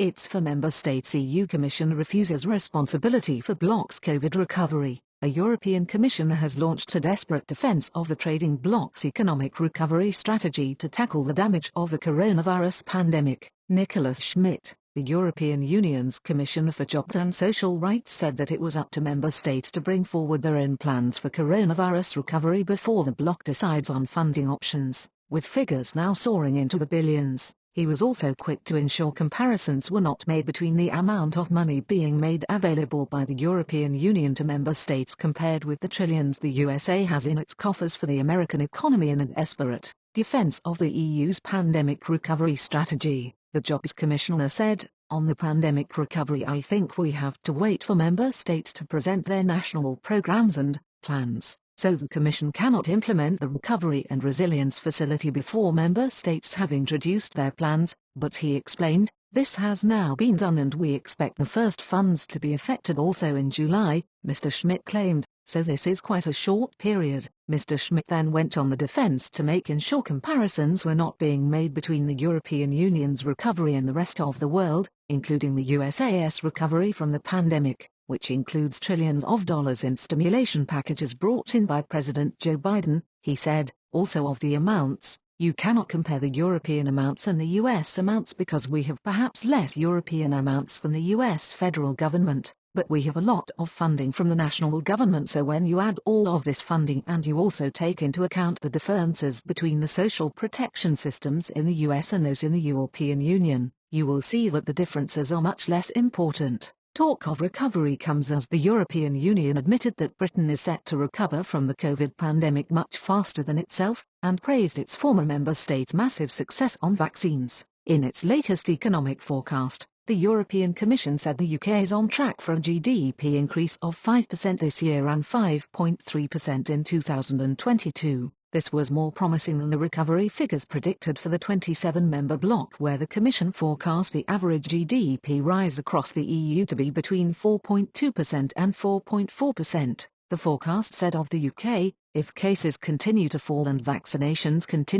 It's for member states. EU Commission refuses responsibility for bloc's COVID recovery. A European Commission has launched a desperate defense of the trading bloc's economic recovery strategy to tackle the damage of the coronavirus pandemic. Nicolas Schmit, the European Union's Commissioner for Jobs and Social Rights, said that it was up to member states to bring forward their own plans for coronavirus recovery before the bloc decides on funding options, with figures now soaring into the billions. He was also quick to ensure comparisons were not made between the amount of money being made available by the European Union to member states compared with the trillions the USA has in its coffers for the American economy in an desperate defense of the EU's pandemic recovery strategy. The Jobs Commissioner said, "On the pandemic recovery, I think we have to wait for member states to present their national programs and plans. So the Commission cannot implement the Recovery and Resilience Facility before member states have introduced their plans," but he explained, "This has now been done and we expect the first funds to be effected also in July," Mr. Schmit claimed, "so this is quite a short period." Mr. Schmit then went on the defense to make ensure comparisons were not being made between the European Union's recovery and the rest of the world, including the USA's recovery from the pandemic, which includes trillions of dollars in stimulation packages brought in by President Joe Biden. He said, also of the amounts, "You cannot compare the European amounts and the US amounts because we have perhaps less European amounts than the US federal government, but we have a lot of funding from the national government, so when you add all of this funding and you also take into account the differences between the social protection systems in the US and those in the European Union, you will see that the differences are much less important." Talk of recovery comes as the European Union admitted that Britain is set to recover from the COVID pandemic much faster than itself, and praised its former member states' massive success on vaccines. In its latest economic forecast, the European Commission said the UK is on track for a GDP increase of 5% this year and 5.3% in 2022. This was more promising than the recovery figures predicted for the 27-member bloc, where the Commission forecast the average GDP rise across the EU to be between 4.2% and 4.4%. The forecast said of the UK, if cases continue to fall and vaccinations continue